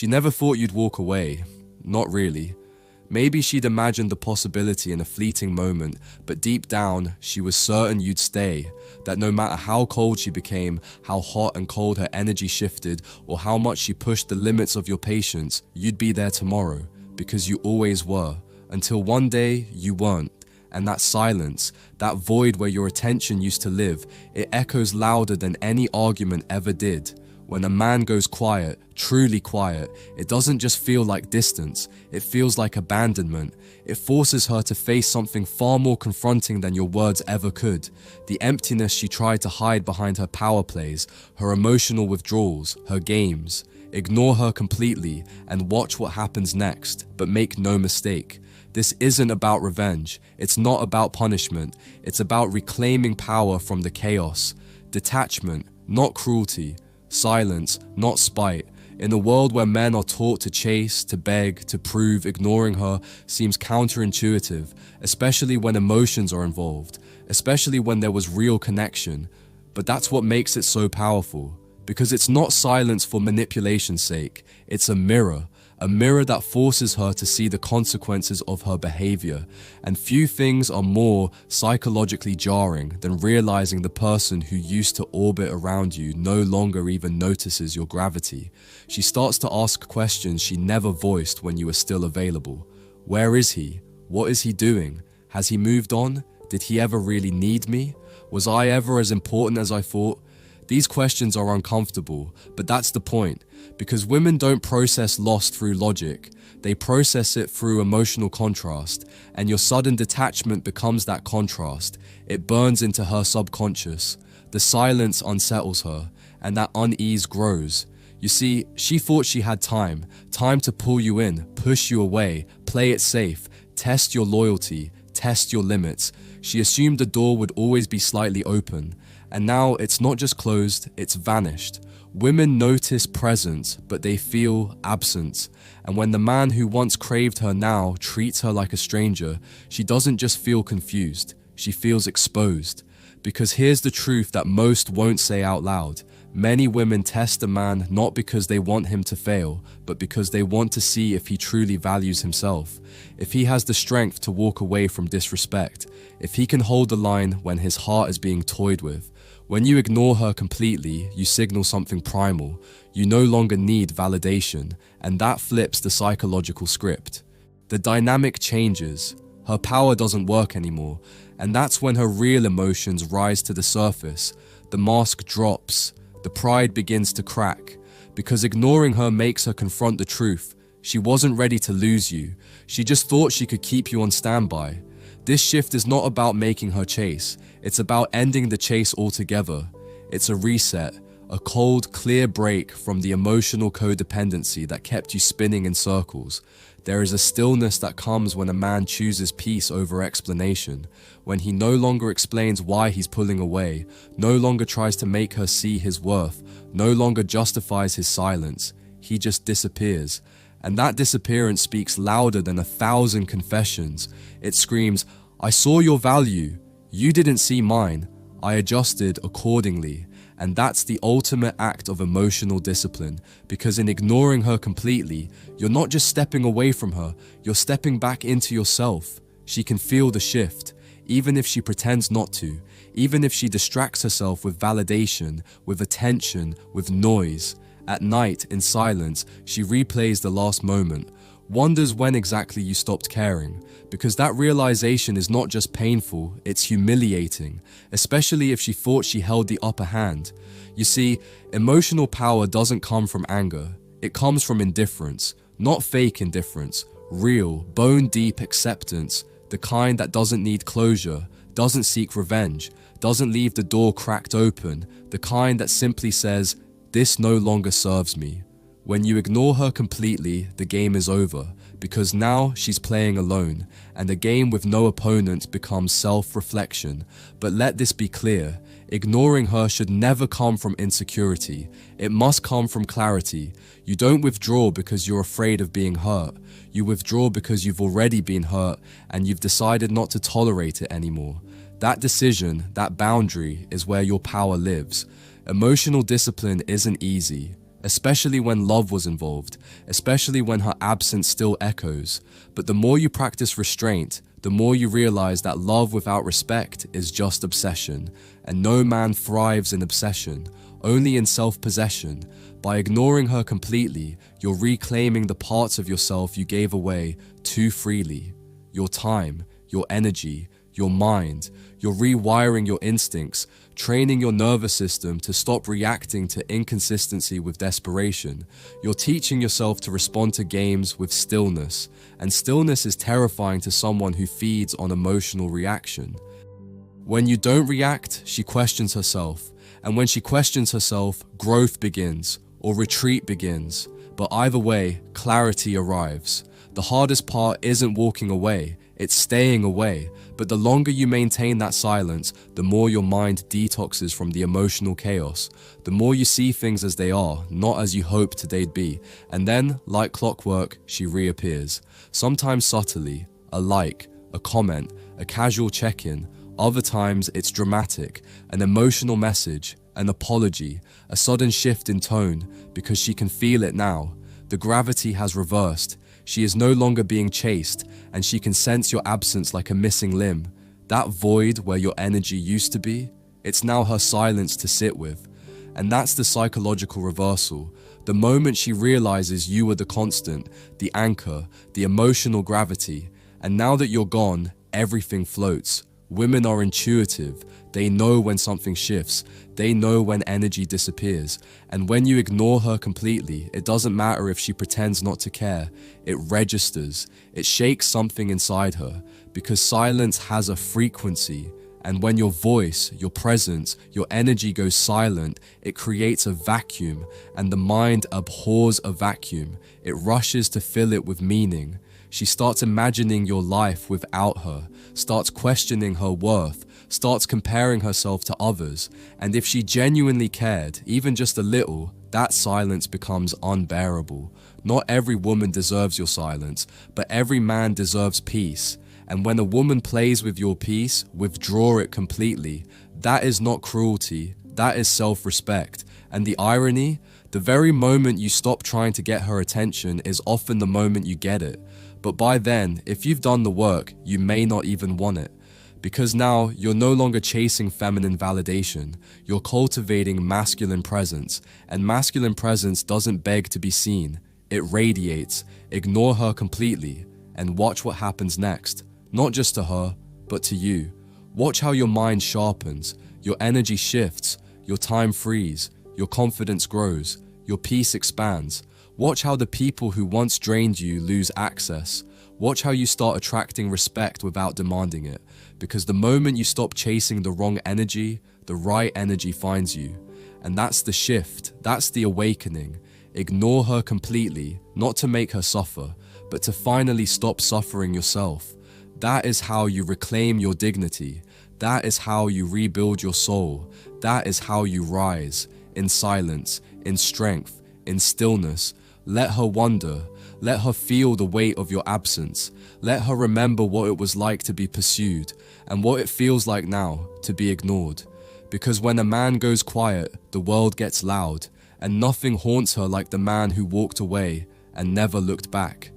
She never thought you'd walk away. Not really. Maybe she'd imagined the possibility in a fleeting moment, but deep down, she was certain you'd stay, that no matter how cold she became, how hot and cold her energy shifted, or how much she pushed the limits of your patience, you'd be there tomorrow, because you always were, until one day you weren't. And that silence, that void where your attention used to live, it echoes louder than any argument ever did. When a man goes quiet, truly quiet, it doesn't just feel like distance, it feels like abandonment. It forces her to face something far more confronting than your words ever could. The emptiness she tried to hide behind her power plays, her emotional withdrawals, her games. Ignore her completely and watch what happens next, but make no mistake. This isn't about revenge, it's not about punishment, it's about reclaiming power from the chaos. Detachment, not cruelty. Silence, not spite. In a world where men are taught to chase, to beg, to prove, ignoring her seems counterintuitive, especially when emotions are involved, especially when there was real connection. But that's what makes it so powerful, because it's not silence for manipulation's sake, it's a mirror that forces her to see the consequences of her behavior. And few things are more psychologically jarring than realizing the person who used to orbit around you no longer even notices your gravity. She starts to ask questions she never voiced when you were still available. Where is he? What is he doing? Has he moved on? Did he ever really need me? Was I ever as important as I thought? These questions are uncomfortable, but that's the point, because women don't process loss through logic, they process it through emotional contrast, and your sudden detachment becomes that contrast. It burns into her subconscious. The silence unsettles her, and that unease grows. You see, she thought she had time to pull you in, push you away, play it safe, test your loyalty, test your limits. She assumed the door would always be slightly open. And now it's not just closed, it's vanished. Women notice presence, but they feel absence. And when the man who once craved her now treats her like a stranger, she doesn't just feel confused, she feels exposed. Because here's the truth that most won't say out loud. Many women test a man not because they want him to fail, but because they want to see if he truly values himself, if he has the strength to walk away from disrespect, if he can hold the line when his heart is being toyed with. When you ignore her completely, you signal something primal. You no longer need validation, and that flips the psychological script. The dynamic changes. Her power doesn't work anymore, and that's when her real emotions rise to the surface. The mask drops. The pride begins to crack, because ignoring her makes her confront the truth. She wasn't ready to lose you. She just thought she could keep you on standby. This shift is not about making her chase. It's about ending the chase altogether. It's a reset, a cold, clear break from the emotional codependency that kept you spinning in circles. There is a stillness that comes when a man chooses peace over explanation, when he no longer explains why he's pulling away, no longer tries to make her see his worth, no longer justifies his silence. He just disappears. And that disappearance speaks louder than 1,000 confessions. It screams, "I saw your value. You didn't see mine. I adjusted accordingly." And that's the ultimate act of emotional discipline, because in ignoring her completely, you're not just stepping away from her, you're stepping back into yourself. She can feel the shift, even if she pretends not to, even if she distracts herself with validation, with attention, with noise. At night, in silence, she replays the last moment, wonders when exactly you stopped caring, because that realization is not just painful, it's humiliating, especially if she thought she held the upper hand. You see, emotional power doesn't come from anger, it comes from indifference, not fake indifference, real, bone-deep acceptance, the kind that doesn't need closure, doesn't seek revenge, doesn't leave the door cracked open, the kind that simply says, "This no longer serves me." When you ignore her completely, the game is over, because now she's playing alone, and a game with no opponent becomes self-reflection. But let this be clear, ignoring her should never come from insecurity. It must come from clarity. You don't withdraw because you're afraid of being hurt. You withdraw because you've already been hurt, and you've decided not to tolerate it anymore. That decision, that boundary, is where your power lives. Emotional discipline isn't easy. especially when love was involved, especially when her absence still echoes. But the more you practice restraint, the more you realize that love without respect is just obsession, and no man thrives in obsession, only in self-possession. By ignoring her completely, you're reclaiming the parts of yourself you gave away too freely. Your time, your energy, your mind. You're rewiring your instincts, training your nervous system to stop reacting to inconsistency with desperation. You're teaching yourself to respond to games with stillness, and stillness is terrifying to someone who feeds on emotional reaction. When you don't react, she questions herself, and when she questions herself, growth begins, or retreat begins. But either way, clarity arrives. The hardest part isn't walking away, it's staying away. But the longer you maintain that silence, the more your mind detoxes from the emotional chaos. The more you see things as they are, not as you hoped they'd be. And then, like clockwork, she reappears. Sometimes subtly, a like, a comment, a casual check-in. Other times it's dramatic, an emotional message, an apology, a sudden shift in tone, because she can feel it now. The gravity has reversed. She is no longer being chased, and she can sense your absence like a missing limb. That void where your energy used to be, it's now her silence to sit with. And that's the psychological reversal. The moment she realizes you were the constant, the anchor, the emotional gravity, and now that you're gone, everything floats. Women are intuitive. They know when something shifts. They know when energy disappears. And when you ignore her completely, it doesn't matter if she pretends not to care. It registers. It shakes something inside her, because silence has a frequency. And when your voice, your presence, your energy goes silent, it creates a vacuum, and the mind abhors a vacuum. It rushes to fill it with meaning. She starts imagining your life without her, starts questioning her worth, starts comparing herself to others. And if she genuinely cared, even just a little, that silence becomes unbearable. Not every woman deserves your silence, but every man deserves peace. And when a woman plays with your peace, withdraw it completely. That is not cruelty, that is self-respect. And the irony, the very moment you stop trying to get her attention is often the moment you get it. But by then, if you've done the work, you may not even want it. Because now, you're no longer chasing feminine validation, you're cultivating masculine presence. And masculine presence doesn't beg to be seen, it radiates. Ignore her completely, and watch what happens next. Not just to her, but to you. Watch how your mind sharpens, your energy shifts, your time frees, your confidence grows, your peace expands. Watch how the people who once drained you lose access. Watch how you start attracting respect without demanding it. Because the moment you stop chasing the wrong energy, the right energy finds you. And that's the shift, that's the awakening. Ignore her completely, not to make her suffer, but to finally stop suffering yourself. That is how you reclaim your dignity. That is how you rebuild your soul. That is how you rise, in silence, in strength, in stillness. Let her wonder. Let her feel the weight of your absence. Let her remember what it was like to be pursued, and what it feels like now to be ignored. Because when a man goes quiet, the world gets loud, and nothing haunts her like the man who walked away and never looked back.